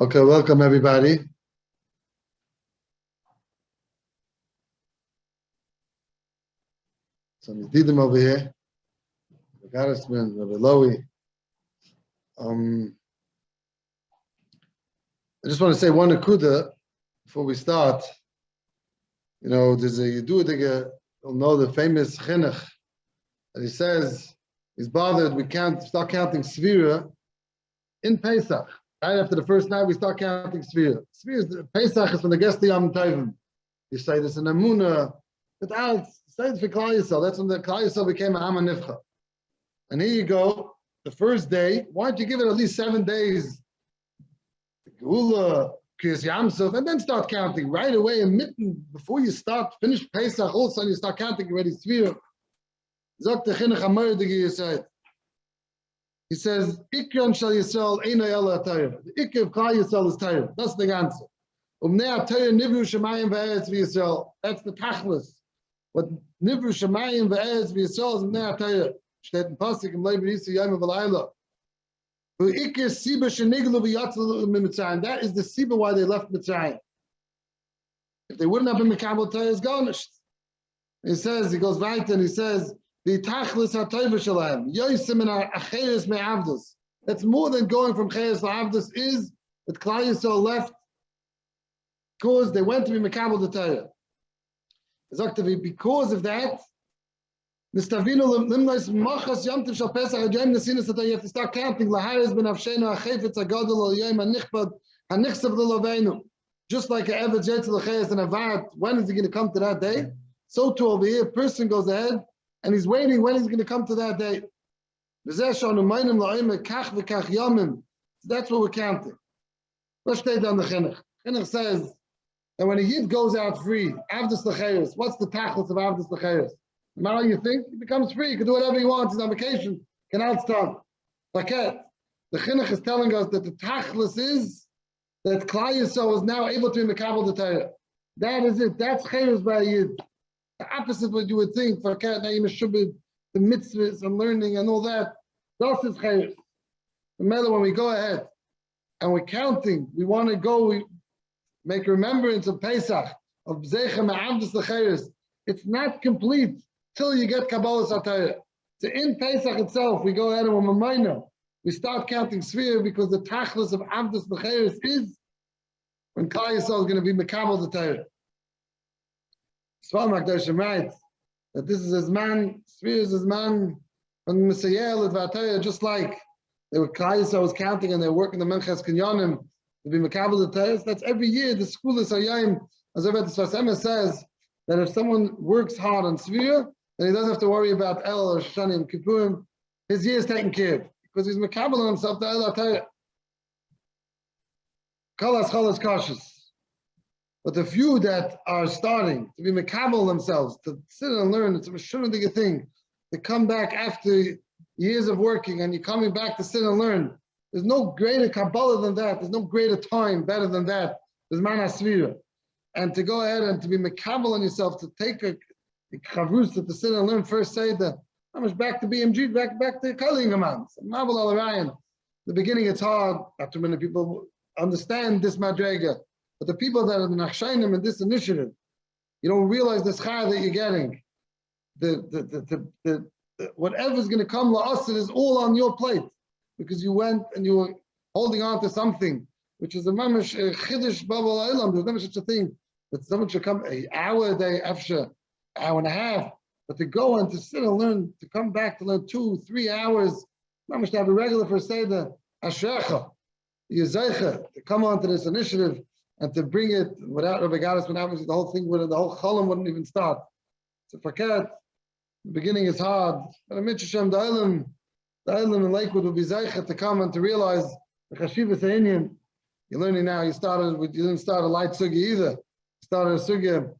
Okay, welcome everybody. So Didim over here, the Garisman, Rabbi Lowy. I just want to say one akuda before we start. You know, there's a Yedudiga, you'll know the famous chinuch that he says he's bothered. We can't start counting Svira in Pesach. Right after the first night, we start counting Svira. Pesach is when the guest the Yom Tovim. You say this in Amuna, without say it for Klal Yisrael. That's when the Klal Yisrael became Am HaNivcha. And here you go, the first day. Why don't you give it at least 7 days? Geula, Kriyas Yamsuf, and then start counting right away. And before you finish Pesach, all of a sudden you start counting already Svira. Zok the Chinuch HaMordigi Yisrael. He says, Ikram Shal Yisrael Eino Yala Torah. The Ikram of Klal Yisrael is Torah. That's the answer. Umnei Torah Nivru Shemayim Ve'eretz V'Yisrael. That's the Tachlis. What Nivru Shemayim Ve'eretz V'Yisrael is Umnei Torah. Steht in Pasuk Im Leib Yisrael Yom V'Layla. U'ikar Siba Sheniglu V'Yatzalu Mitzrayim. That is the Siba why they left Mitzrayim. If they wouldn't have been Mekabel Torah, it's garnished. He says, he goes right and he says, the Tachlis HaTorah Shalem, Yosim and Acheres Me'avdus. That's more than going from Cheres to Avdus, is that Klal Yisrael left because they went to be Mekabel the Torah. Because of that, you have to start counting. Just like an Eved Jetzel Cheres and Avad, when is he going to come to that day? So too over here, a person goes ahead and he's waiting when he's going to come to that day. That's what we're counting. Let's stay down the Chinuch. Chinuch says that when a Yid goes out free, Avdus L'Cheres, what's the tachlis of Avdus L'Cheres? No matter how you think, he becomes free. He can do whatever he wants. He's on vacation. Can outstart. Like that. The Chinuch is telling us that the tachlis is that Klal Yisrael is now able to be Mekabel the Torah. That is it. That's Cheres by a Yid. The opposite of what you would think for Kat Naim Shubid, the mitzvahs and learning and all that. That's is Cheres. No matter when we go ahead and we're counting, we want to go, we make remembrance of Pesach, of Bzechem Avdus L'Cheres. It's not complete till you get Kabbalah Satayah. So in Pesach itself, we go ahead and we start counting Svir because the Tachlis of Avdus L'Cheres is when Klal Yisrael is going to be Mekabel the Torah. Sval Makdoshim writes that this is his man, Svir is his man, and Messiah L'Dvar just like they were Klal Yisrael was counting and they were working the Menches Kinyonim to be Mekabel the Torah. That's every year the school is Hayayim, as Rebbe Tzvasema says, that if someone works hard on Svir, then he doesn't have to worry about El or Shanim, Kippurim. His year is taken care of because he's Mekabel on himself to El HaTorah. Kolas Cholas cautious. But the few that are starting to be Mekabel themselves, to sit and learn, it's a Meshunadiga thing, to come back after years of working and you're coming back to sit and learn. There's no greater Kabbalah than that. There's no greater time better than that. There's Man HaSvira. And to go ahead and to be Mekabel on yourself, to take a Chavrus, to sit and learn first, say that how much back to BMG, back to Kalingaman. Mabel Al Ryan. The beginning it's hard. Not too many people understand this Madrega. But the people that are Nachshainim in this initiative, you don't realize the schar that you're getting. The whatever's going to come la'asid is all on your plate because you went and you were holding on to something, which is a mamish chiddush babal olam. There's never such a thing that someone should come an hour a day, after hour and a half, but to go and to sit and learn, to come back to learn 2-3 hours, mamish to have a regular for seder, ashrecha, yezeicha, to come on to this initiative. And to bring it without Rabbi Gaddis, when obviously the whole thing the whole cholam wouldn't even start. So forget, the beginning is hard. But in Mitzvah the Eilim in Lakewood would be zeicha to come and to realize the Chashivas Ha'inyan. You're learning now, you didn't start a light sugya either. You started a sugya.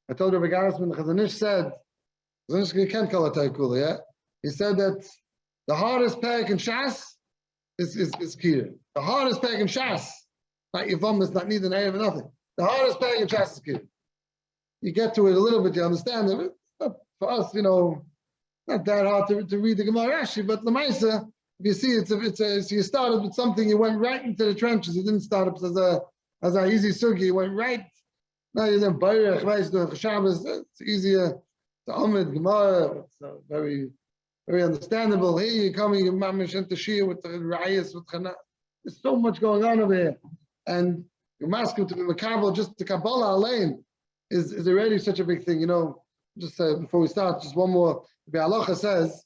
I told Rabbi Gaddis when the Chazanish said, Chazanish can't call it Taikula, yeah? He said that the hardest pack in Shas is Kira. The hardest pack in Shas, not Yivam, it's not needing Erev, nothing. The hardest pack in Shas is Kira. You get to it a little bit, you understand it. For us, not that hard to read the Gemara Rashi, but Lamaisa, If you see, so you started with something, you went right into the trenches. You didn't start up as a easy sugi. You went right. Now you're doing Baruch, doing Shabbos. It's easier. The Amid Gemara. It's very, very understandable. Here you're coming, you're mamish into Shia with the Rayas, with Chana. There's so much going on over here, and you're masking to be Makabal. Just the Kabbalah alone is already such a big thing. You know, just before we start, just one more. The Halacha says,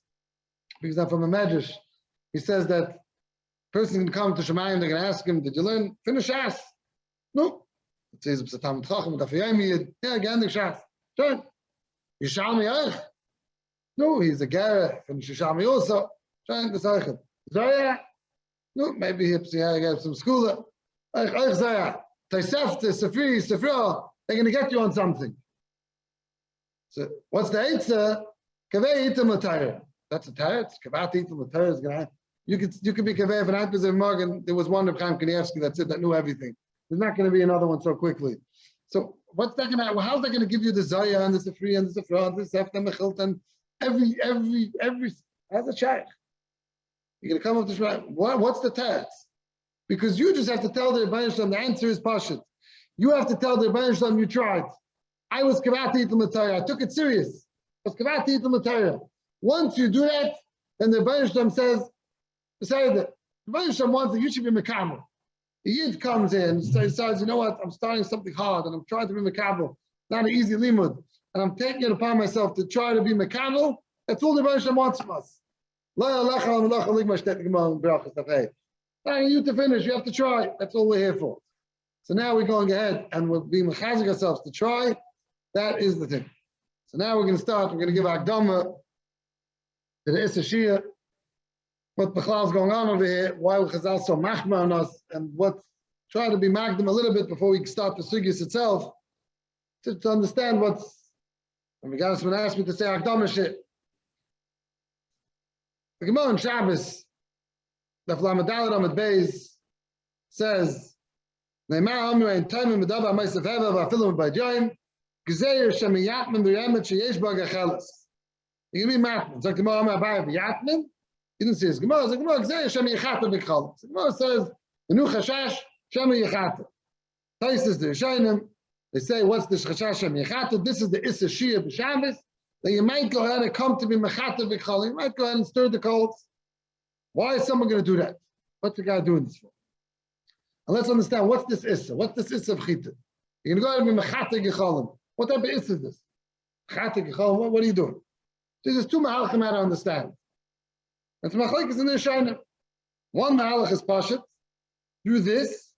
because I'm from a Medrash, he says that a person can come to Shemayim, they're going to ask him, did you learn? Finish Shas? No. It says, yeah, again, the Shas. Sure. Yishalmi Eich? No, he's a Gerah. Finish Yishalmi also. Sure, the Seichel. Zoya? No, maybe he got some school. Eich Zoya. Taisefte, Sefri, Sefra, they're going to get you on something. So, what's the Eitzah? Kaveh Itam Latayr. That's a Tayr. Kavat Itam Latayr is going to. You could be Kaveh for Anpis and Morgan. There was one of Chaim Kanievsky, that's it, that knew everything. There's not going to be another one so quickly. So what's that going to? Well, how's that going to give you the Zaya and the Sefri and the Sefra and the Sefta and the Chilton? Every as a shaykh, you're going to come up to Shema. What's the text? Because you just have to tell the Rebbeinu Shalom. The answer is Pashut. You have to tell the Rebbeinu Shalom you tried. I was Kavati Itam Latayr. I took it serious. I was Kavati Itam Latayr. Once you do that, then the Rebbeinu Shalom says, "Beside that, the Rebbeinu Shalom wants that you should be Mekabel." The Yid comes in and decides, you know what, I'm starting something hard and I'm trying to be Mekabel, not an easy limud, and I'm taking it upon myself to try to be Mekabel. That's all the Rebbeinu Shalom wants from us. Telling you to finish, you have to try. That's all we're here for. So now we're going ahead and we'll be mechazik ourselves to try. That is the thing. So now we're going to start. We're going to give Akdama to the SHIHIYA. What Bechlal is going on over here, why Chazal so machma on us, and try to be magdim a little bit before we start the sugis itself, to understand what's, and the guys would ask me to say Akdama shit. The Gemara in Shabbos, the Flamadalit Amid Beis says, Neymar Amru ein Taimim Medava Meisav Heva V'afilim B'Bayjayim Gzeir Shemiyatmin B'Yemet Sheyesh B'Agachelas. You give me matmin. It's like the Gemara Amru Abai B'Yatmin. He didn't say his Gemara. The Gemara Gzeir Shemiyachata B'Chalas. The Gemara says, Enu Chashash Shemiyachata. Taisis the Rishonim. They say, what's the Chashash Shemiyachata? This is the SHIHIYA B'Shabbos. That you might go ahead and come to be Mechata B'Chalas. You might go ahead and stir the coals. Why is someone going to do that? What's the guy doing this for? And let's understand, what's this Issa? What's this Issa of Chita? You're going to go ahead and be Mechata Gechalim. What type of Issa is this? Mechata Gechalim, what are you doing? So there's two Mahalachim how to understand. And Machlekes is in the Rishonim. One Mahalach is Pashat. Do this,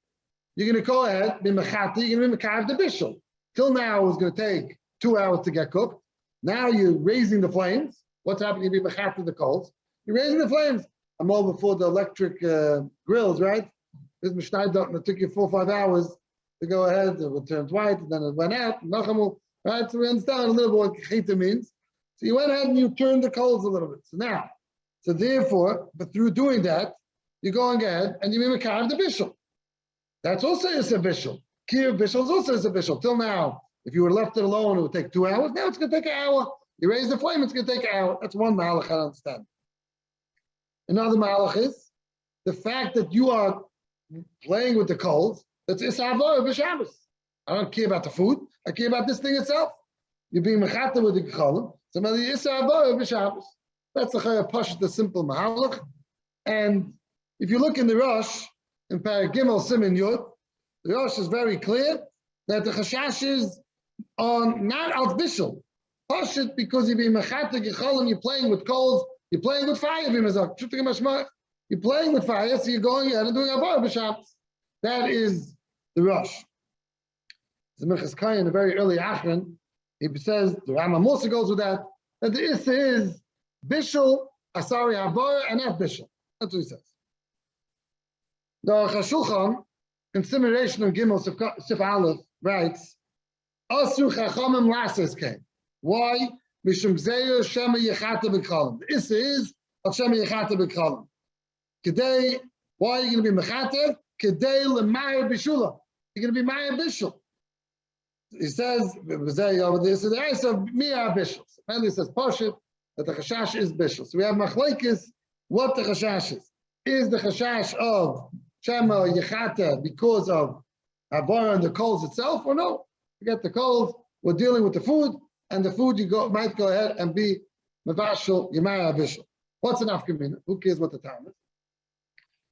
you're going to go ahead, be Mechata, you're going to be Mekav the Bishul. Till now, it was going to take 2 hours to get cooked. Now you're raising the flames. What's happening? You be Mechata the coals. You're raising the flames. I'm all before the electric grills, right? This Mishnah it took you 4 or 5 hours to go ahead. It turned white, and then it went out. Right? So we understand a little bit what chita means. So you went ahead and you turned the coals a little bit. So therefore, but through doing that, you're going ahead and you mean Mekav the Bishul. That's also is a Bishul. Kir Bishul is also is a Bishul. Till now, if you were left it alone, it would take 2 hours. Now it's going to take an hour. You raise the flame, it's going to take an hour. That's one Mahalach I understand. Another Mahalach is the fact that you are playing with the coals. That's Isavor of Shabbos. I don't care about the food. I care about this thing itself. You're being mechata with the Gechalim. So the Isavor of Shabbos. That's the Chaya Pashut, the simple Mahalach. And if you look in the Rosh, in Parag Gimel Simin Yud, the Rosh is very clear that the Chashash is on not Al Bishul. Pashut because you're being mechata Gechalim, you're playing with coals. You're playing with fire, you're playing with fire, so you're going ahead and doing Avar b'Shabbos. That is the Rosh. The Minchas Kai in the very early Achron, he says, the Rambam also goes with that the Issa is Bishul, Asari Avar, and not Bishul. That's what he says. The Chashulchan, in Simulation of Gimel Sif Aleph, writes, Asu Chachamim Lasses came. Why? Mishum Gzeir Shema Yechata B'Chalim. The Issa is of Shema Yechata B'Chalim. Kedei, why are you going to be Mechata? Kedei L'Maya B'Shula. You're going to be Maya Bishul. He says, this is the Issa of Mia Bishul. Finally, he says, Pashut, that the Chashash is Bishul. So we have Machlekes, what the Chashash is. is the chashash of Shema Yechata because of Havara and the coals itself, or no? Forget the coals, we're dealing with the food, and the food might go ahead and be Mavashal Yemara Avishal. What's an afkamina? Who cares what the time is?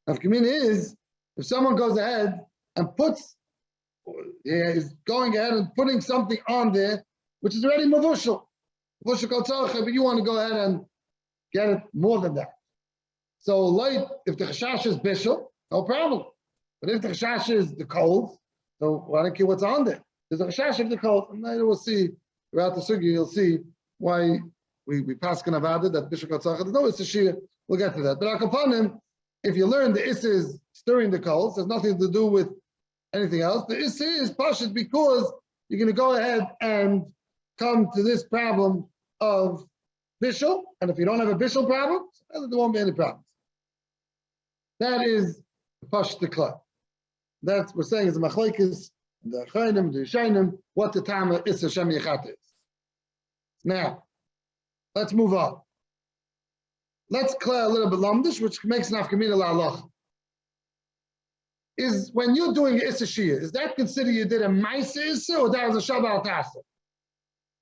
Afkamina is if someone goes ahead and is going ahead and putting something on there which is already Mavushal. Mavushal Kol Tzarcha, but you want to go ahead and get it more than that. So, like, if the chashash is bishul, no problem. But if the chashash is the cold, so I don't care what's on there. There's a chashash of the cold, and later we'll see throughout the sugi. You'll see why we paskin about it. That bishul Kol Tzarcha. There's no SHIHIYA. We'll get to that. But upon him, if you learn the issa is stirring the coals, there's nothing to do with anything else. The issa is pashut because you're going to go ahead and come to this problem of bishul, and if you don't have a bishul problem, there won't be any problems. That is the pashut dekla. That's we're saying is the machlekes, the chayim, the yishayim, what the time of issa shem yechat is. Now, let's move on. Let's clear a little bit Londish, which makes an afkamina la'alach. Is when you're doing issa shia, is that considered you did a ma'ase issa or that was a shabbal tasa?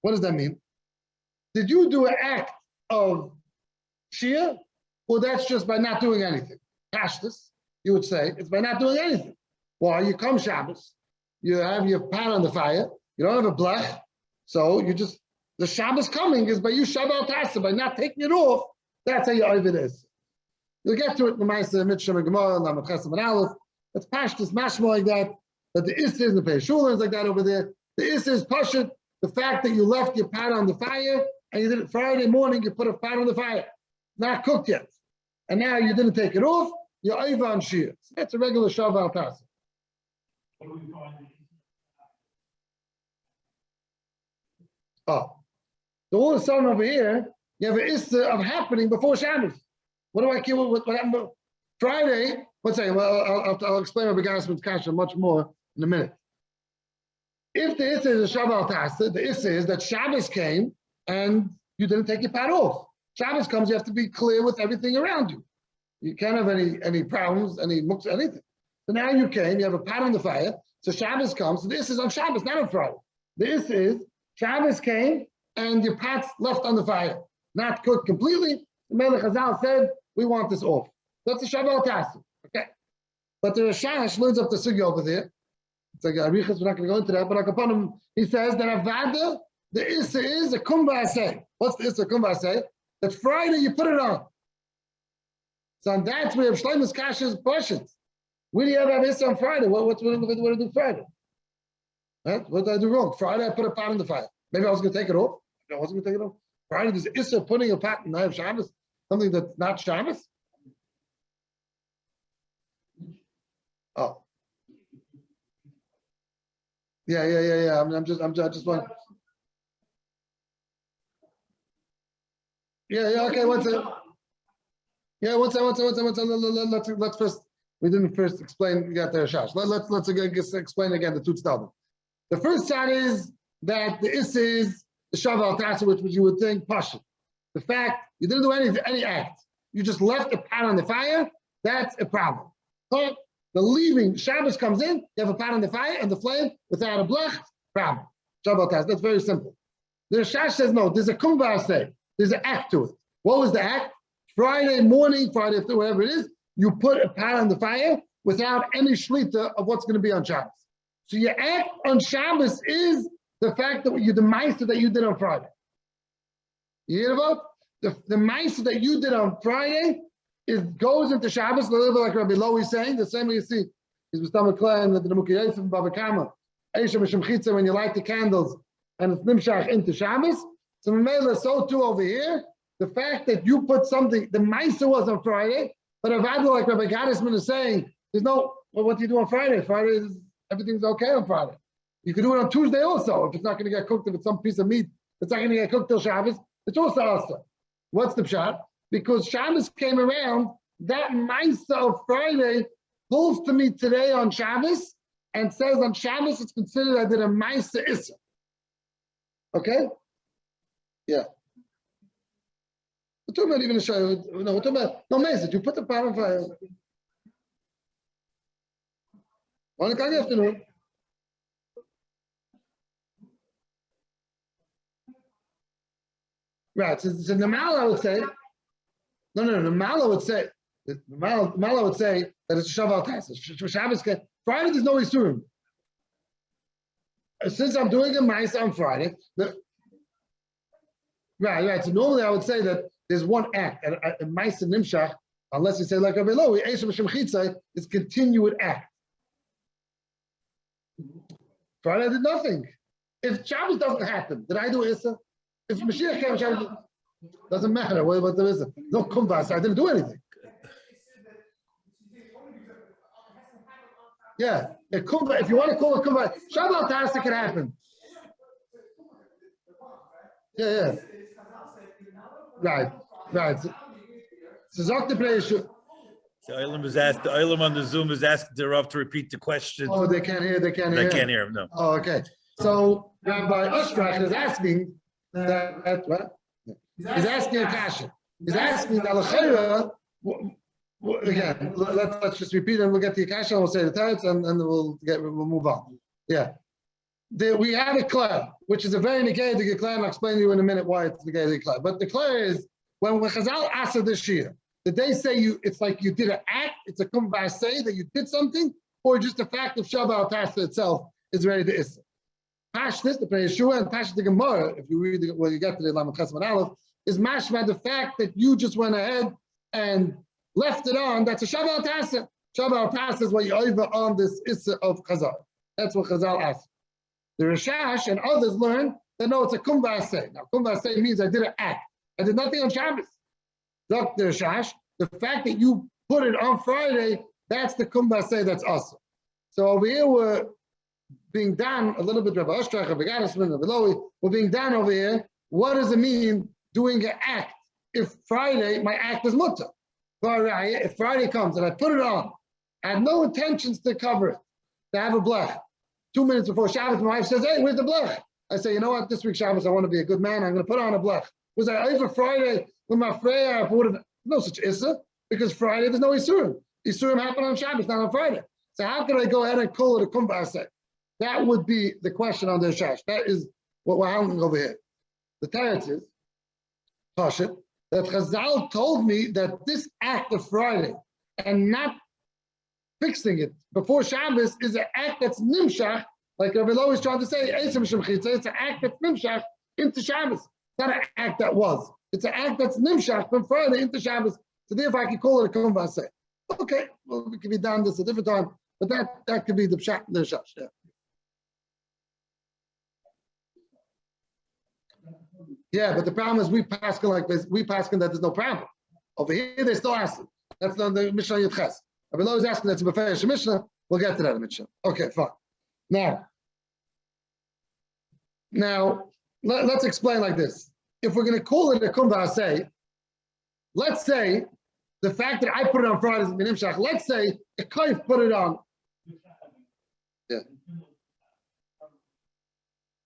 What does that mean? Did you do an act of shia, or that's just by not doing anything? Pashtus, you would say, it's by not doing anything. Why? You come Shabbos, you have your pan on the fire, you don't have a blech, so you just, the Shabbos coming is by you shabbal tasa, by not taking it off, that's how your Ovid is. You'll get to it in the Maaseh, Mitzvah, and Gemara, and Lamed Chesed and Aleph. It's Pashtus, mashma like that, but the Issa is the Peishulin is like that over there. The Issa is Pashut, the fact that you left your pot on the fire, and you did it Friday morning, you put a pot on the fire, not cooked yet. And now you didn't take it off, you're over on Shia. So that's a regular Shabbal Tasa. Oh. So all of a sudden over here, you have an Issa of happening before Shabbos. What do I care what happened? Friday, let's say, well, I'll explain my Begasman's Kasha much more in a minute. If the Issa is a Shabbal Tasa, the Issa is that Shabbos came and you didn't take your pot off. Shabbos comes, you have to be clear with everything around you. You can't have any problems, any muks, anything. So now you came, you have a pot on the fire, so Shabbos comes, so the Issa is on Shabbos, not on Friday. The Issa is, Shabbos came and your pot's left on the fire, not cooked completely. The Melech Hazal said, we want this off. That's a Shabbal Tasa, okay? But the Rashash learns up the sugi over there. It's like HaRichos, we're not going to go into that, but upon him, he says that Avada, the Issa is a Kumbah say. What's the Issa Kumbah say? That Friday you put it on. So on that's where Shleimus Kasha's questions. Where do you have Issa on Friday? What do I do Friday? Right? What did I do wrong? Friday I put a pot in the fire. Maybe I was going to take it off. I wasn't going to take it off. Friday there's Issa putting a pot in the night of Shabbos. Something that's not Shabbos. Oh. Yeah. I'm just one. Yeah. Okay. One second. Yeah. One second. Let's first. We didn't first explain. We got the Shash. Let's again explain again the Tutz. The first side is that the Issa is the Shabbal Tasa, which you would think Pasha. The fact you didn't do any act, you just left the pot on the fire. That's a problem. But the leaving Shabbos comes in, you have a pot on the fire and the flame without a blech, problem. Shabbal Tasa. That's very simple. The Shash says no. There's a kumbah say. There's an act to it. What was the act? Friday morning, Friday after, whatever it is, you put a pot on the fire without any shlita of what's going to be on Shabbos. So your act on Shabbos is the fact that you the ma'aser that you did on Friday. You hear about the ma'aser that you did on Friday goes into Shabbos a little bit like Rabbi Lo is saying. The same way you see is with Stomach Clay and the Mukiyayim from Baba Kama. Eisha Mishim Chitza, when you light the candles and it's nimshach into Shabbos. So Mamela, so too over here, the fact that you put something, the ma'aser was on Friday, but Avada, like Rabbi Gaddisman is saying, there's no, well, what do you do on Friday? Friday is, everything's okay on Friday. You can do it on Tuesday also, if it's not going to get cooked, if it's some piece of meat, it's not going to get cooked till Shabbos, it's also. What's the pshat? Because Shabbos came around, that ma'aser of Friday pulls to me today on Shabbos and says on Shabbos it's considered I did a ma'aser issa. Okay? Yeah. We're talking about even a shayla. No, we're talking about no message. You put the pot on fire. 1 o'clock afternoon. Right. So the Mala would say, no. The Mala would say, the Mala would say that it's a Shabbos Tasa. Shabbos, Friday there's no Isurim. Since I'm doing a Maisa on Friday, right. So normally I would say that there's one act, a Maisa Nimshach, unless you say like a below, is continued act. Friday I did nothing. If Shabbos doesn't happen, did I do Issa? If Mashiach came, Shabbos doesn't matter. What there is? No kumbas. I didn't do anything. Yeah, if you want to call it kumbas, Shabbos Tasa can happen. Yeah. Right. So Zok the place. The Olam is asked. The Olam on the Zoom is asking the Rav to repeat the question. Oh, they can't hear. They can't hear him. No. Oh, okay. So Rabbi Ostrach is asking that what? He's asking a kasha. He's asking Alachera. Again, let's just repeat and we'll get the kasha and we'll say the teretz and we'll move on. Yeah. We have a klal, which is a very negated klal, and I'll explain to you in a minute why it's negated klal. But the klal is when Chazal asked this year, did they say it's like you did an act, it's a kumbar say that you did something, or just the fact of Shabbos Tasa itself is ready to issa? Pashtus, the Yeshua, and Pashtus the Gemara, if you read when you get to the Lamed Chesed Aleph, is mashma the fact that you just went ahead and left it on. That's a Shabbos Tasa. Shabbos Tasa is what you over on this issa of Chazal. That's what Chazal asked. The Rishash and others learn that no, it's a kumbar say. Now kumbar say means I did an act. I did nothing on Shabbos. Dr. Shash, the fact that you put it on Friday, that's the kumbar say that's awesome. So over here we're being done a little bit, Rabbi Ostrach, Rabbi Gaddisman, Rabbi Lowy, we're being done over here. What does it mean doing an act? If Friday, my act is mutter. If Friday comes and I put it on, I have no intentions to cover it, to have a blech. 2 minutes before Shabbos, my wife says, hey, where's the blech? I say, you know what, this week Shabbos, I want to be a good man, I'm going to put on a blech. Was I over Friday with my Freya? No such issa, because Friday there's no Isurim. Isurim happen on Shabbos, not on Friday. So how can I go ahead and call it a kumbar say? That would be the question on the Shash. That is what we're handling over here. The teretz is, Pashat, that Chazal told me that this act of Friday and not fixing it before Shabbos is an act that's nimshach, like Rabbi Lo is trying to say, it's an act that's nimshach into Shabbos. It's not an act that was. It's an act that's nimshach from Friday into Shabbos. So therefore I can call it a kumbar say. Okay, well, we can be down this a different time, but that could be the pshat, the shash. Yeah. Yeah, but the problem is we paskin like this. We paskin that there's no problem. Over here they still asking. That's not the Mishnah Yudches. Rabbi Lo is asking that's a beferish Mishnah. We'll get to that in Mishnah. Okay, fine. Now let's explain like this. If we're going to call it a kumbar say, let's say the fact that I put it on Friday is minim shach. Let's say a kaif put it on. Yeah.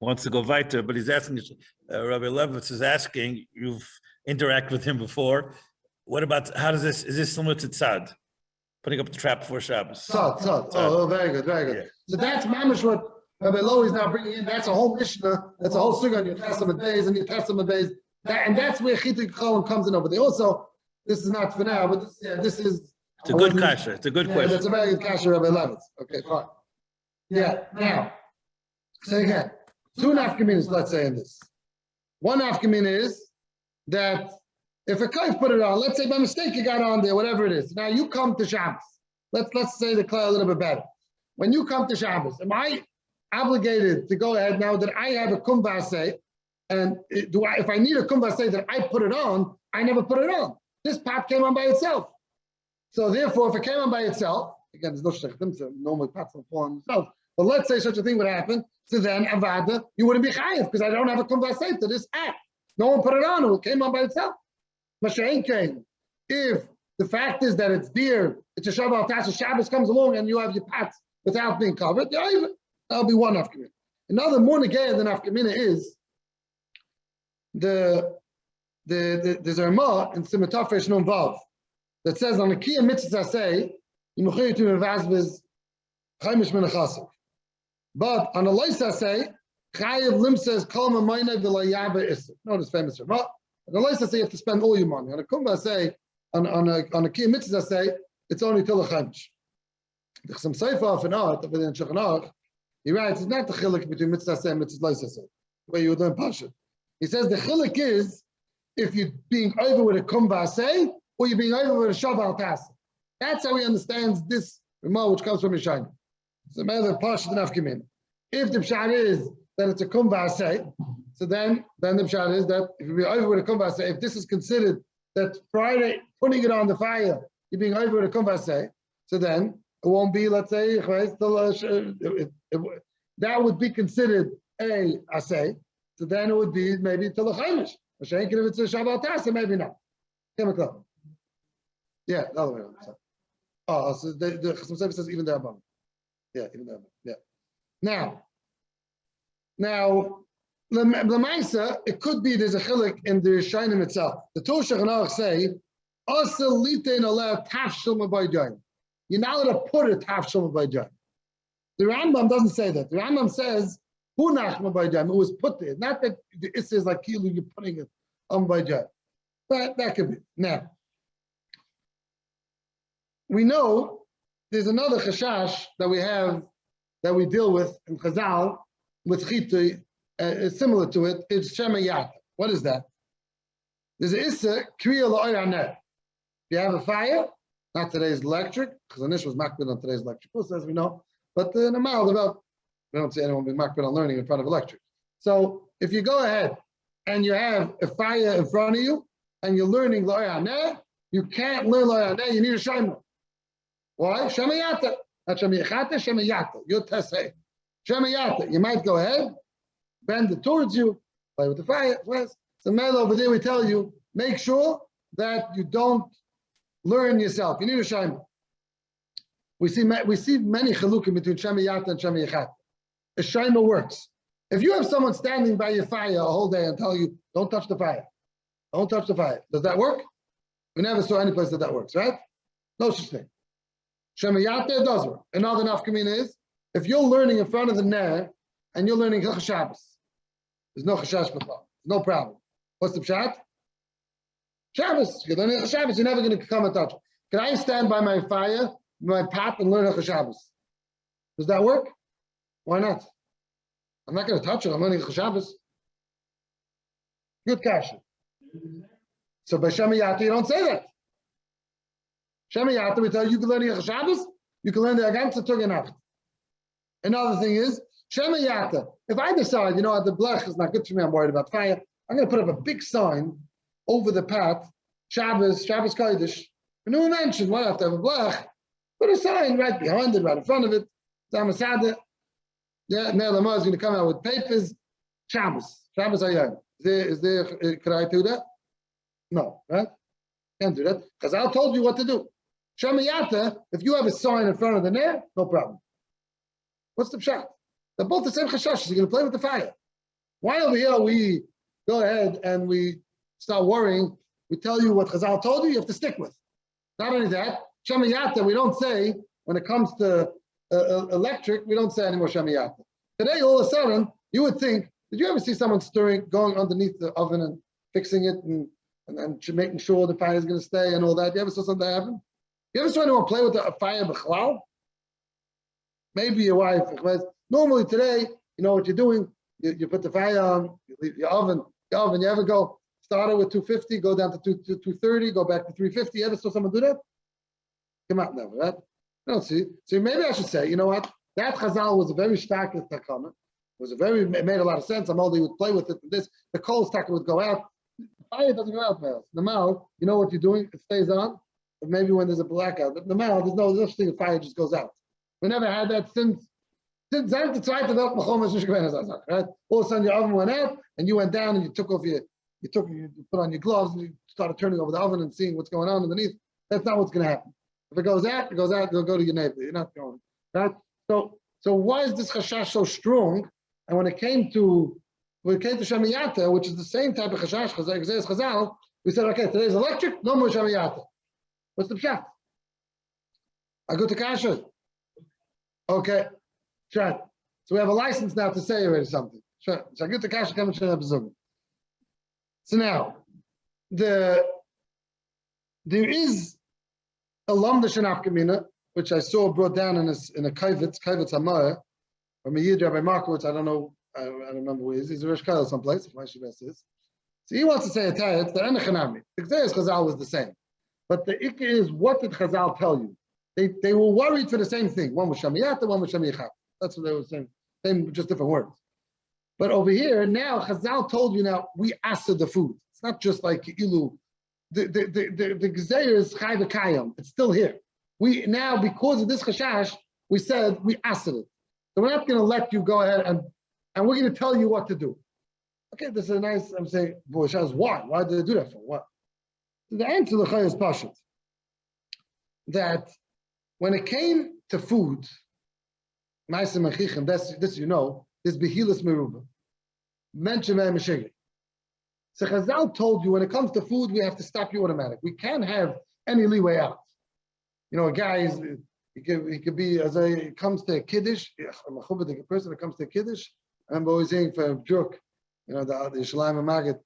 Wants to go weiter, but he's asking. Rabbi Levitz is asking. You've interacted with him before. What about how does this? Is this similar to tzad, putting up the trap before Shabbos? Tzad. Oh, very good. Yeah. So that's mamish what Rabbi Lo is now bringing in. That's a whole Mishnah. That's a whole sugar on your Testament days and your Testament days. And that's where Chitik Cholim comes in over there. Also, this is not for now, but this is. It's a good kasha. It's a good question. That's a very good kasha, Rabbi Levitz. Okay, fine. Yeah. Now, so again, 2 nafkaminas, let's say in this. 1 nafkamina is that if a kaif put it on, let's say by mistake you got on there, whatever it is. Now you come to Shabbos. Let's say the klal a little bit better. When you come to Shabbos, am I obligated to go ahead now that I have a kumbar say, and if I need a kumbar say that I put it on, I never put it on. This pot came on by itself. So therefore, if it came on by itself, again, there's no shechtim, so normally pots don't fall on themselves. But let's say such a thing would happen, so then avada, you wouldn't be chayiv because I don't have a kumbar say to this act. No one put it on; it came on by itself. Mashain came. If the fact is that it's dear, it's a Shabbos Tasa, Shabbos comes along and you have your pots without being covered, that'll be 1 nafkamina. Another more negated than nafkamina is the there's a Rama in Simcha Fresh Nun Vav that says on the Kiyah Mitzvah say, you mechuyev to mevazbez chaimish min achasik. But on the Loisa say, chayiv lim says kol mamayne v'lo yaba isik. No, this famous Rama. On the Loisa say you have to spend all your money. On the Kumba say, on a Kiyah Mitzvah say, it's only till the chaimish. The Chasam Sofer of an art within Shulchan Aruch, he writes, it's not the chiluk between Mitzvah say and Mitzvah Loisa say, where you would learn Pashat. He says the chiluk is if you're being over with a kumba say or you're being over with a shaval tas. That's how he understands this Rama which comes from Yishayim. It's a matter of Pashat and Afkimin. If the pshat is that it's a kumba say, so then the pshat is that if you're over with a kumba say, if this is considered that Friday putting it on the fire, you're being over with a kumba say, so then it won't be, let's say, that would be considered a asay. So then it would be maybe till the chaimish. If it's a Shabbat Tasa, maybe not. Yeah, the other way around. Oh, so the Chasam Sofer says even the above. Yeah, even the above. Yeah. Now, the Maisa, it could be there's a chilik in the Shainim itself. The Torah Shulchan Aruch say, "Asa litein aleh tafshil mabaydayin." You're not allowed to put a tafshil mabaydayin. The Rambam doesn't say that. The Rambam says, "Hunach mabaydayin." It was put there. Not that it says like kilu, you're putting it on mabaydayin. But that could be. Now, we know there's another chashash that we have that we deal with in Chazal with chitui, similar to it. It's shemayat. What is that? There's an issa kriya la'oyaneh. If you have a fire, not today's electric, because Anish was makbid on today's electric, as we know. But the normal about we don't see anyone being makbid on learning in front of electric. So if you go ahead and you have a fire in front of you and you're learning la'oyaneh, you can't learn la'oyaneh. You need a shayma. Why? Shemayata. Not shemayachata, shemayata. Your tesay. Shemayata. You might go ahead, bend it towards you, play with the fire. So mail over there, we tell you, make sure that you don't learn yourself. You need a shayma. We see many chalukim between shemayata and shemayachata. A shayma works. If you have someone standing by your fire a whole day and tell you, don't touch the fire. Don't touch the fire. Does that work? We never saw any place that works, right? No such thing. Shemayata does work. Another nafkamina is, if you're learning in front of the ner and you're learning Hilchos Shabbos, there's no chashash b'chal. No problem. What's the pshat? Shabbos. You're learning Hilchos Shabbos, you're never going to come and touch it. Can I stand by my fire, my pot, and learn Hilchos Shabbos? Does that work? Why not? I'm not going to touch it. I'm learning Hilchos Shabbos. Good kasha. So by Shemayata, you don't say that. Shemayata, we tell you, you can learn Hilchos Shabbos, you can learn the ganze Tag und Nacht. Another thing is, Shemayata, if I decide, the blech is not good for me, I'm worried about fire, I'm going to put up a big sign over the pot, Shabbos Kodesh. And who mentioned, why have to have a blech? Put a sign right behind it, right in front of it. Zamasada. Yeah, now the Lama is going to come out with papers. Shabbos Hayom. Is there, could I do that? No, right? Can't do that. Because I told you what to do. Shemayata, if you have a sign in front of the ner, no problem. What's the pshat? They're both the same chashashas. You're going to play with the fire. Why over here we go ahead and we start worrying? We tell you what Chazal told you have to stick with. Not only that, Shemayata, we don't say, when it comes to electric, we don't say anymore Shemayata. Today, all of a sudden, you would think, did you ever see someone going underneath the oven and fixing it and making sure the fire is going to stay and all that? You ever saw something happen? You ever saw anyone play with a fire b'chalal? Maybe your wife. Normally today, you know what you're doing. You put the fire on, you leave your oven. You ever go, start it with 250, go down to 230, go back to 350. You ever saw someone do that? Come out never, right? I don't see. So maybe I should say, you know what? That Chazal was a very stark takana. It made a lot of sense. Amaldi would play with it. The coal stacker would go out. The fire doesn't go out fast. The mouth, you know what you're doing? It stays on. But maybe when there's a blackout, the mouth, there's no such thing. The fire just goes out. We never had that since the zweite Welt, right? All of a sudden your oven went out and you went down and you put on your gloves and you started turning over the oven and seeing what's going on underneath. That's not what's going to happen. If it goes out, it'll go to your neighbor. You're not going, right? So why is this chashash so strong? And when it came to we came to Shamiyata, which is the same type of Chashash, Chazal, we said, okay, today's electric, no more Shamiyata. What's the pshat? I go to Kasha. Okay, sure. So we have a license now to say already something. Sure. So I get to Kasha, come and show up Zoom. So now, there is a Londinsky Afkamina, which I saw brought down in a Kavitz Amaya, from a Yid Rabbi Markowitz, I don't know, I don't remember where he is. He's a Rosh Kala someplace, if my Shabbos is. So he wants to say a Tayat, the Enechanami. The Gzeres Chazal was the same. But the Ikka is, what did Chazal tell you? They were worried for the same thing. One was Shamiyata, one was Shamiyachat. That's what they were saying. Same, just different words. But over here, now, Chazal told you now, we asked the food. It's not just like Ilu. The Gzeir is Chai V'Kayam. It's still here. We now, because of this Chashash, we said we asked it. So we're not going to let you go ahead and we're going to tell you what to do. Okay, this is a nice, I'm saying, why? Why did they do that for? What? So the answer to the Chai is Pashut. That when it came to food, this you know, this Behilas Meruba. Mention Meshigri. So Chazal told you when it comes to food, we have to stop you automatic. We can't have any leeway out. You know, a guy he could be as it comes to Kiddush, I'm a person that comes to Kiddush. I'm always saying for a joke, you know, the Shalim and Magid,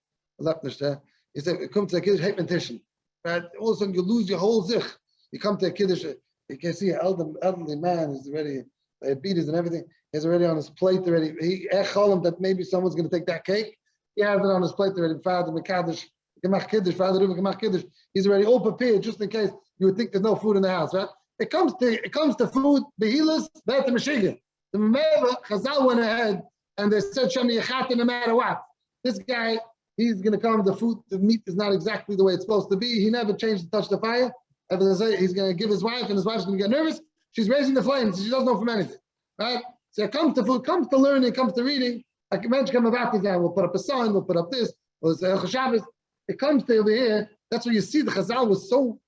he said, it comes to a Kiddush, hate mentation. Right? All of a sudden you lose your whole zich. You come to a Kiddush, you can see an elderly man is already diabetes and everything. He's already on his plate already. He him that maybe someone's going to take that cake. He has it on his plate already. Father Mekadosh, Gemach Kiddush, Father Ruben Gemach Kiddush. He's already all prepared just in case you would think there's no food in the house, right? It comes to food, Behilas, that's the Mashiach. The Mamela, Chazal went ahead and they said Shemi Yechata no matter what. This guy, he's going to come, the meat is not exactly the way it's supposed to be. He never changed to touch the fire. He's going to give his wife, and his wife's going to get nervous. She's raising the flames. She doesn't know from anything. Right? So it comes to food, comes to learning, comes to reading. I can mention about this, we'll put up a sign, we'll put up this, we'll say Shabbos. It comes to over here. That's where you see the Chazal was so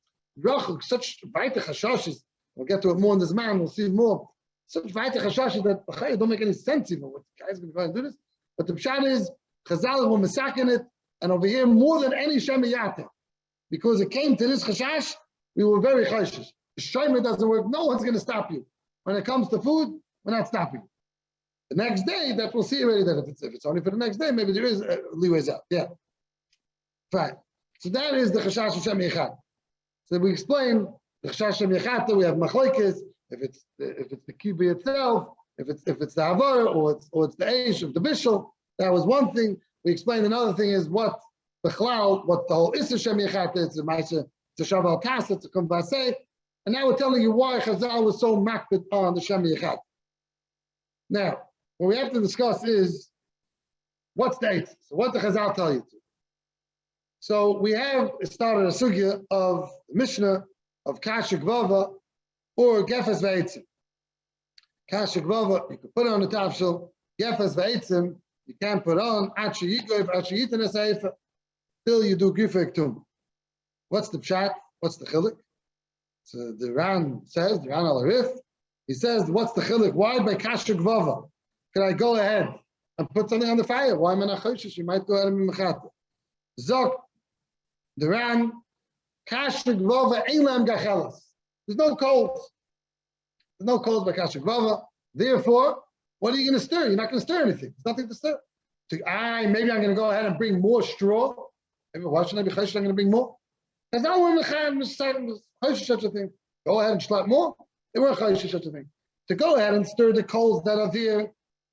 rachuk, such weite chashashes. We'll get to it more in this man, we'll see more. Such weite chashashes that don't make any sense even. What the guy's going to go and do this? But the pshat is, Chazal were masakin it, and over here more than any Shemiyata. Because it came to this chashash, we were very chashish. The Shema doesn't work, no one's going to stop you. When it comes to food, we're not stopping. The next day, that we'll see already that if it's only for the next day, maybe there is leeways out. Yeah. Fine. So that is the Chashash Hashem Yechad. So we explain the Chashash Hashem Yechad, we have Machlokes, if it's the Kibbutz itself, if it's the Havara, or it's the Eish of the Bishul. That was one thing. We explained another thing is what the whole Issa Hashem Yechad is, it's a Shaval Tas, it's a Kumbaseh. And now we're telling you why Chazal was so makbid on the Shem Yechad. Now, what we have to discuss is, what's the eight? So what did Chazal tell you to? So we have started a sugya of Mishnah, of Kasha Gvava, or Gefes V'eitzim. Kasha Gvava, you can put it on the tafshil. Gefes V'eitzim, you can't put on, Achi Yigoiv, Achi Yitin Esaifa, till you do Gifek Tum. What's the pshat? What's the chilik? So the Ran says, the Ran al-Arif, he says, what's the chilik? Why by Kasha Gvava? Can I go ahead and put something on the fire? Why am I not choshish? You might go ahead and be mechata. Zok, the Ran, Kasha Gvava, Eilam Gachelas. There's no coals. There's no coals by Kasha Gvava. Therefore, what are you going to stir? You're not going to stir anything. There's nothing to stir. Maybe I'm going to go ahead and bring more straw. Maybe why shouldn't I be choshish? I'm going to bring more. Because I want to such a thing. Go ahead and slap more. They weren't choshish such a thing. To go ahead and stir the coals that are there.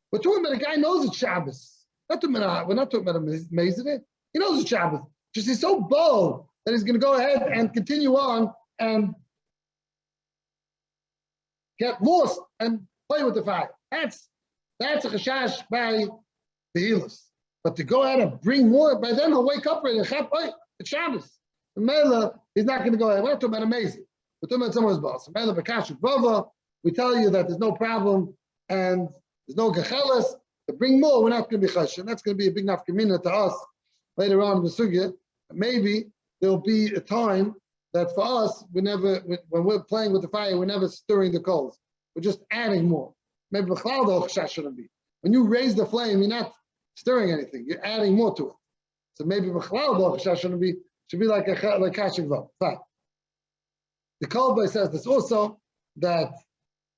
We're talking about a guy knows it's Shabbos. We're not talking about a Mezideh. He knows it's Shabbos. Just he's so bold that he's going to go ahead and continue on and get lost and play with the fire. That's a chashash by the Hilchos. But to go ahead and bring more, by then he'll wake up and it's Shabbos. The Mela, he's not going to go ahead. We're not talking about amazing. We're talking about someone's boss. Mela Bakashu Bava, we tell you that there's no problem and there's no gechelas. To bring more, we're not going to be chash. And that's going to be a big nafkamina to us later on in the sugya. Maybe there'll be a time that for us, when we're playing with the fire, we're never stirring the coals. We're just adding more. Maybe the chashash shouldn't be. When you raise the flame, you're not stirring anything. You're adding more to it. So maybe b'chalal should be like kashik vav. Fine. The Kolbe says this also that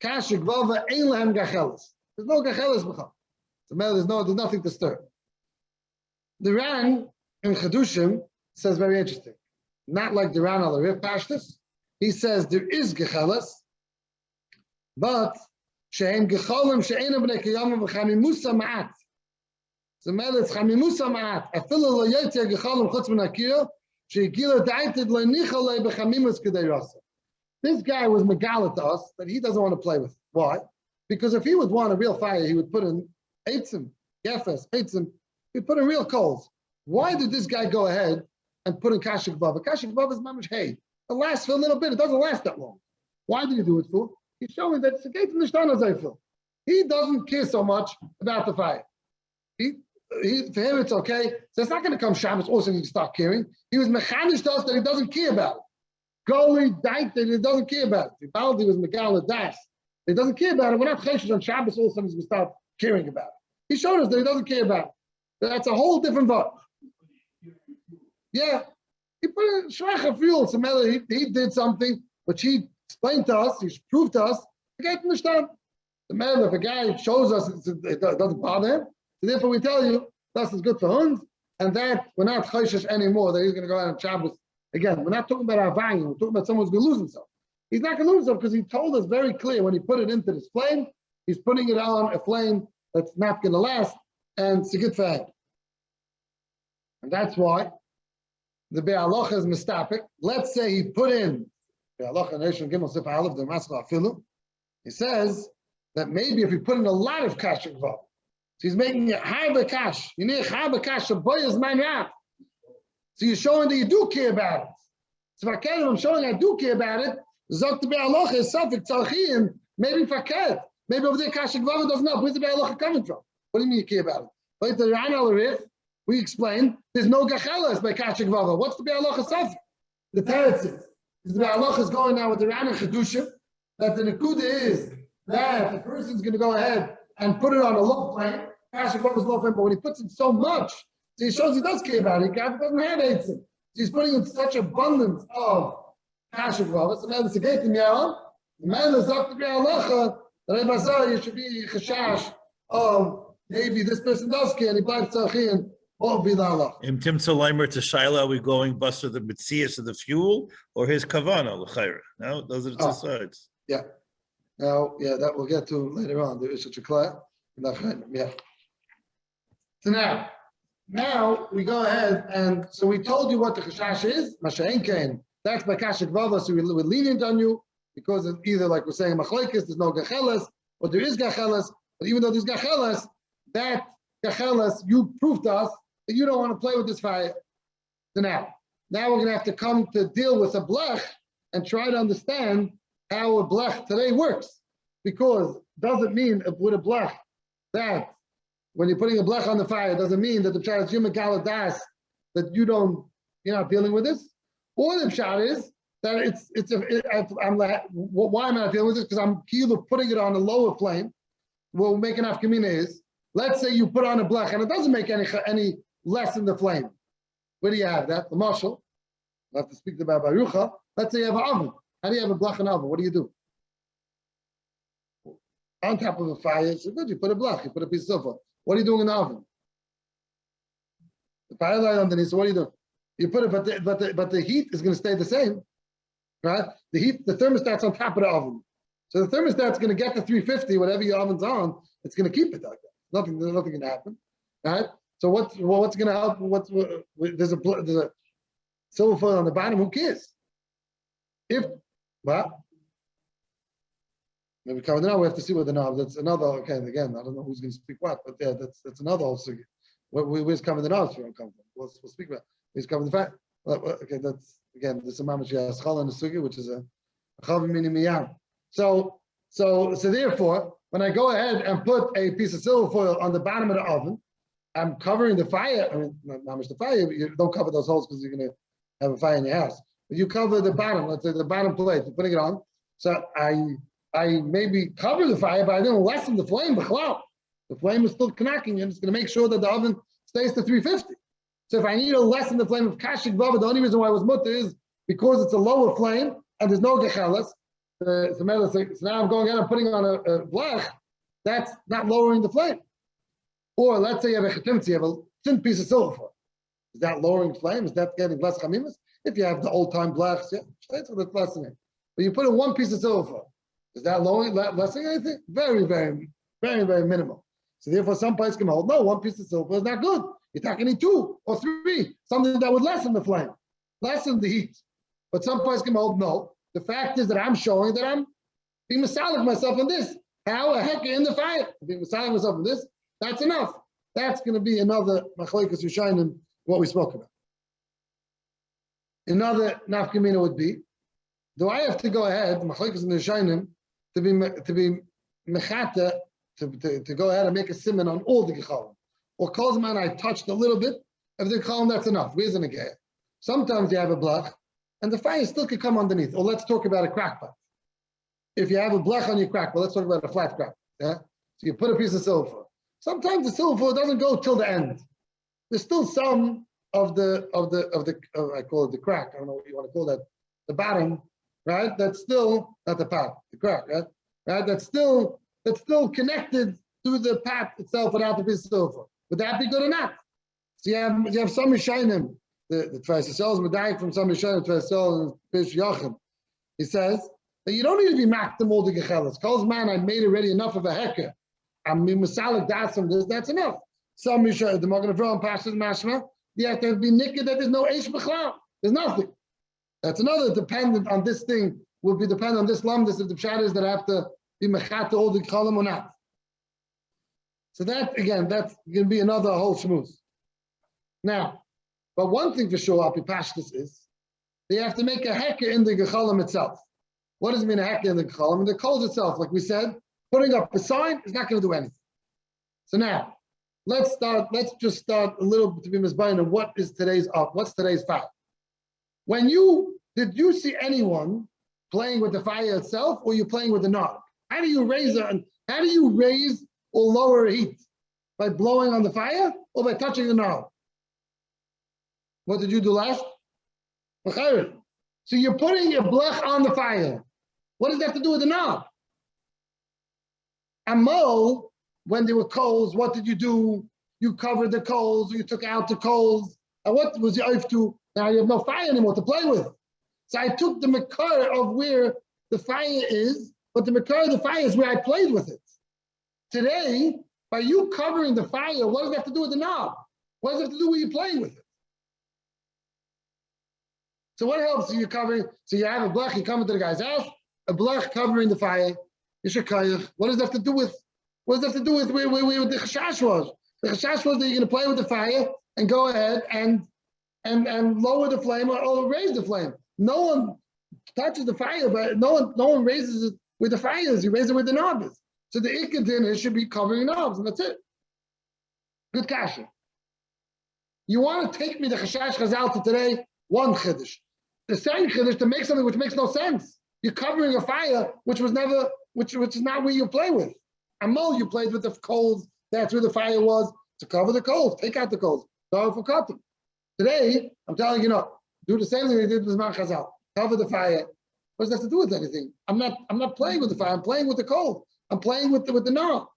kashik vav ein lehem gacheles. There's no gacheles b'chal. So there's nothing to stir. The Ran in Chedushim says very interesting. Not like the Ran al-Arif Pashtus. He says there is gecheles, but she'em gecholim she'enam b'nei kiyamim v'chamimusa ma'at. So it's chamimusa ma'at. Afilu lo yotzei gecholim chutz min hakira she'igila da'itid lo nicha lo b'chamimus k'dei rasa. This guy was megalit to us that he doesn't want to play with. Why? Because if he would want a real fire, he would put in eitzim, gefes, eitzim. He'd put in real coals. Why did this guy go ahead and put in kashik vav? Kashik vav is mamish hay. It lasts for a little bit. It doesn't last that long. Why did he do it for? He's showing that it's a gate from the Shtana Zayfil. He doesn't care so much about the fire. For him, it's okay. So it's not going to come Shabbos also he can start caring. He was mechanish to us that he doesn't care about it. Goli died that he doesn't care about it. Baldi was Megala Das. He doesn't care about it. We're not cheshish on Shabbos all of a sudden he's going to start caring about it. He showed us that he doesn't care about it. That's a whole different vote. Yeah. He put in shrecha fuel. So he did something which he explained to us, he proved to us, the guy from the shtam. The matter if a guy shows us it doesn't bother him, so therefore we tell you that's is good for Huns, and that we're not choshesh anymore, that he's going to go out on Shabbos. Again, we're not talking about our value, we're talking about someone who's going to lose himself. He's not going to lose himself because he told us very clear when he put it into this flame, he's putting it on a flame that's not going to last, and it's a good thing. And that's why the Be'alocha is mistapik. Let's say he put in Be'alocha Nation Gimel Sif Aleph the Masla Afilu. He says that maybe if he put in a lot of kash involved, so he's making it harba kash. You need harba kash. A boy is man rap. So you're showing that you do care about it. So if I'm showing I do care about it. Zok the Be'alocha is Safik Tzalchiyim. Maybe faket. Maybe over there kash involved doesn't know. Where's the Be'alocha coming from? What do you mean you care about it? Like the Ran al-Rif, we explained there's no gachelas by kashik vava. What's the be'alocha saf? The teretz is the be'alocha is going now with the Ran and Chedushim that the nekuda is that the person's going to go ahead and put it on a low flame. Kashik vava is low flame, but when he puts in so much, so he shows he does care about it. He doesn't have eitzim. So he's putting in such abundance of kashik vava. So now it's a gate in Yahweh. The man is up the be'alocha that you should be chashash of maybe this person does care and he bleibt tzarchiyim. In Tim Tzalaimer to Shaila, are we going buster the mitzias of the fuel or his kavana l'chayra? No, those are the two sides. Yeah. Now, that we'll get to later on. There is such a class. Yeah. So now we go ahead and so we told you what the chashash is. Masha'en kain. That's by kashik vava. So we're lenient on you because it's either like we're saying machlekes, there's no gachelas, or there is gachelas. But even though there's gachelas, that gachelas you proved to us that you don't want to play with this fire. So now we're going to have to come to deal with a blech and try to understand how a blech today works. Because it doesn't mean with a blech that when you're putting a blech on the fire, it doesn't mean that the pshat is yuma galadas, that you're not dealing with this. Or the pshat is that why am I not dealing with this? Because I'm either putting it on a lower flame. We'll make an afkamina is, let's say you put on a blech and it doesn't make any less in the flame. Where do you have that? The marshal. I'll have to speak to Barucha. Let's say you have an oven. How do you have a blech and oven? What do you do? On top of a fire, so good, you put a blech, you put a piece of silver. What are you doing in the oven? The fire light underneath, so what are you doing? You put it, but the heat is going to stay the same. Right? The thermostat's on top of the oven. So the thermostat's going to get to 350, whatever your oven's on, it's going to keep it like that. There's nothing going to happen. Right? So what's going to help? There's a silver foil on the bottom. Who cares? Maybe coming now we have to see what the knob. That's another. Okay, again, I don't know who's going to speak what, but yeah, that's another whole sugi. Where's coming the knobs from? We'll speak about. Where's coming the fact? Okay, that's again. There's a mamash yaschal in the sugi, which is a chavim mini miyam. So therefore, when I go ahead and put a piece of silver foil on the bottom of the oven, I'm covering the fire. I mean, not much the fire. You don't cover those holes because you're going to have a fire in your house. But you cover the bottom. Let's say the bottom plate. You're putting it on. So I maybe cover the fire, but I didn't lessen the flame. B'chlal. The flame is still knocking, and it's going to make sure that the oven stays to 350. So if I need to lessen the flame of kashik bava, the only reason why it was mutter is because it's a lower flame and there's no gechelas. So now I'm going ahead and putting on a blech. That's not lowering the flame. Or let's say you have a chetimtzi, you have a thin piece of silver. Is that lowering flame? Is that getting less chamimas? If you have the old time blechs, yeah, that's what it's lessening. But you put in one piece of silver. Is that lowering, lessening anything? Very, very, very, very minimal. So therefore, some places can hold, no, one piece of silver is not good. You're talking 2 or 3, something that would lessen the flame, lessen the heat. But some places can hold, no. The fact is that I'm showing that I'm being masalik myself in this. How a heck in the fire? Being masalik myself in this, that's enough. That's going to be another machlekes Rishonim, what we spoke about. Another nafkamina would be, do I have to go ahead, machlekes and Rishonim, to be mechata, to go ahead and make a simon on all the gechalim? Or kozman I touched a little bit of the gechalim, that's enough. Where's an agaya? Sometimes you have a blach, and the fire still could come underneath. Or let's talk about a crack pot. If you have a blech on your crack pot, let's talk about a flat crack. Yeah? So you put a piece of silver. Sometimes the silver doesn't go till the end. There's still some of the I call it the crack. I don't know what you want to call that. The bottom, right? That's still not the pot, the crack, right? Right? That's still connected to the pot itself without the piece of silver. Would that be good or not? So you have some Rishonim, the Tfasisol is medayik from some Rishonim, Tfasisol and Pish Yachim. He says that you don't need to be makdim all the gechelas. Calls man, I made already enough of a hecker. I'm masalik das from this. That's enough. Some Rishonim, the Magen Avraham passes mashma. You have to be niked that there's no eish b'chlam. There's nothing. That's another dependent on this thing. Will be dependent on this lamdus if the pshat is that I have to be mechat all the gechalim or not. So that again, that's going to be another whole shmooze. Now, but one thing for sure, Api Pashtus is they have to make a hecker in the gechalim itself. What does it mean a hecker in the gechalim? In the coals itself, like we said, putting up a sign is not going to do anything. So now, let's just start a little bit to be misbayin of what is today's up. What's today's fact? Did you see anyone playing with the fire itself, or you playing with the knob? How do you raise or lower heat? By blowing on the fire or by touching the knob? What did you do last? So you're putting your blech on the fire. What does that have to do with the knob? Amol, when there were coals, what did you do? You covered the coals, or you took out the coals. And what was your oif to? Now you have no fire anymore to play with. So I took the makar of where the fire is, but the makar of the fire is where I played with it. Today, by you covering the fire, what does that have to do with the knob? What does it have to do with you playing with it? So what helps you covering? So you have a blech, you come into the guy's house, a blech covering the fire. What does that have to do with? What does that have to do with where the chashash was? The chashash was that you're going to play with the fire and go ahead and lower the flame or raise the flame. No one touches the fire, but no one raises it where the fire is. You raise it where the knob is. So the ikadin should be covering knobs, and that's it. Good kasha. You want to take me the chashash chazal to today? One chiddush. The second chiddush to make something which makes no sense. You're covering a fire which is not where you play with. Amol, you played with the coals. That's where the fire was to cover the coals. Take out the coals. Go for cutting. Today, I'm telling you, no. Do the same thing they did with Zman Chazal. Cover the fire. What does that have to do with anything? I'm not playing with the fire. I'm playing with the coal. I'm playing with the knob.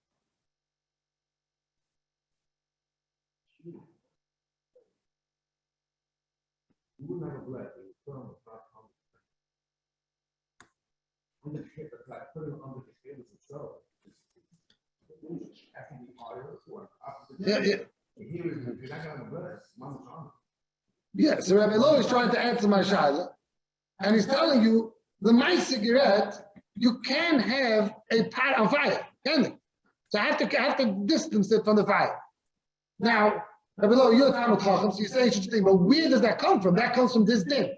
Yeah, so Rabbi Lo is trying to answer my shayla, and he's telling you the my cigarette, you can have a pot on fire, can you? So I have to distance it from the fire. Now, Rabbi Lo, you're Talmud Chacham, so you say such a thing, but where does that come from? That comes from this din.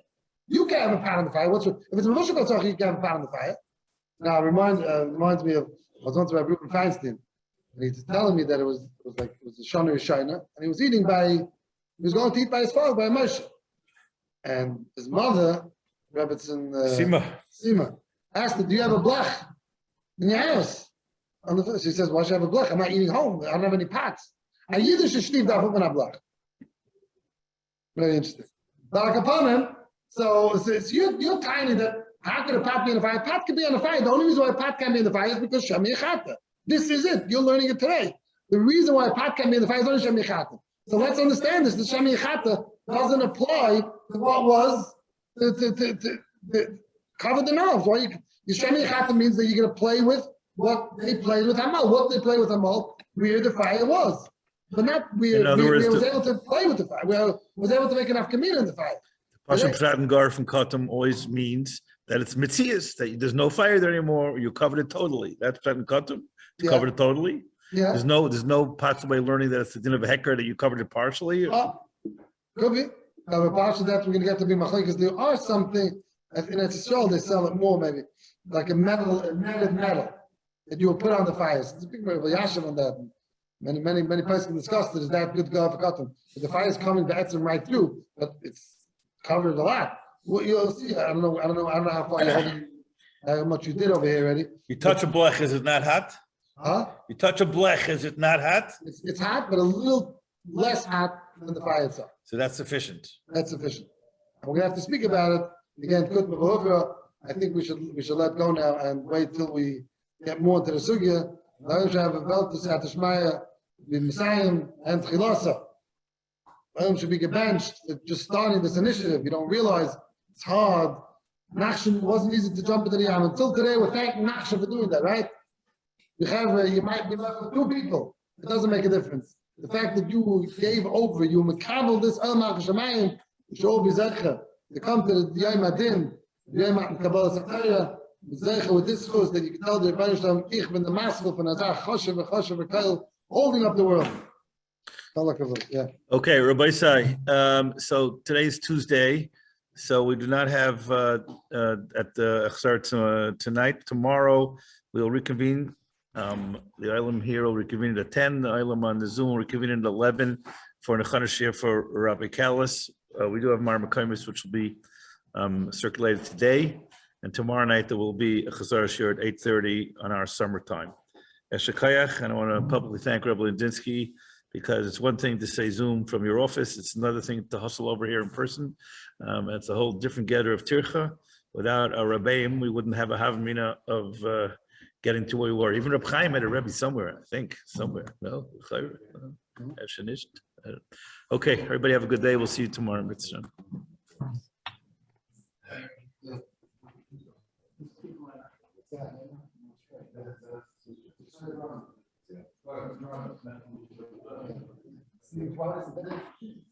You can have a pot on the fire. If it's a Moshe Kotzach, you can have a pot on the fire. Now, it reminds me of, I was once by Ruben Feinstein, and he's telling me that it was a Shana Yishayna, and he was going to eat by his father, by Moshe. And his mother, Rebbetzin Sima, asked him, do you have a blech in your house? She says, why should I have a blech? I'm not eating home. I don't have any pots. I either should shtiv daf open a blech. Very interesting. So it's you're tiny that how could a pot be in the fire? A pot could be on the fire. The only reason why a pot can't be in the fire is because Shami Chata. This is it. You're learning it today. The reason why a pot can't be in the fire is only Shami Chata. So let's understand this. The Shami Chata doesn't apply to what was to cover the knobs. Why the Shami Chata means that you're going to play with what they played with Hamal. What they played with Hamal, where the fire was. But not we was able to play with the fire. We was able to make enough kamina in the fire. Pasham Pshat and Gar from Kotum always means that it's mitzias, that there's no fire there anymore. You covered it totally. That's Pshat and Kotum. You covered it totally. Yeah. There's no possible way of learning that it's the din of a hecker that you covered it partially. Could be. But partially that we're going to get to be machlokes because there are something in Israel they sell it more maybe like a metal that you will put on the fires. There's a big yashiv on that. Many places can discuss it. Is that good to go for cotton? But the fire is coming to Etzim right through, but it's covered a lot. What you'll see, I don't know how far you're holding, how much you did over here already. You touch a blech, is it not hot? Huh? You touch a blech, is it not hot? It's hot, but a little less hot than the fire itself. So that's sufficient. That's sufficient. And we're gonna have to speak about it again. I think we should let go now and wait till we get more into the sugya. Now we have a belt to Satishmaya, the Messiah, and Chilasa. Should be benched for just starting this initiative. You don't realize it's hard. Nachshon wasn't easy to jump into the Yam. Until today, we're thanking Nachshon for doing that, right? You might be left with 2 people. It doesn't make a difference. The fact that you gave over, you mekabel this El Malach Shamayim, you should all be zecher. You come to the Yom Adin, the Yom Kabbalah Sataya, zecher with this chus that you can tell the Rebbeinu Shalom, ich bin the master from Azar, Choshev, Choshev, Choshev, holding up the world. Yeah. Okay, Rabbi Sai. So today's Tuesday, so we do not have at the Achzar tonight. Tomorrow we'll reconvene. The Ilam here will reconvene at 10. The Ilam on the Zoom will reconvene at 11 for Nechana Shir for Rabbi Kallis. We do have Mar Mekaymis, which will be circulated today, and tomorrow night there will be a Chazar Shir at 8:30 on our summertime. Eshekayach, and I want to publicly thank Rabbi Londinsky, because it's one thing to say Zoom from your office. It's another thing to hustle over here in person. It's a whole different gather of Tircha. Without a Rabbeim, we wouldn't have a Havamina of getting to where we were. Even Reb Chaim had a Rebbe somewhere, I think, somewhere. No? Okay, everybody have a good day. We'll see you tomorrow. Mitzvah. See,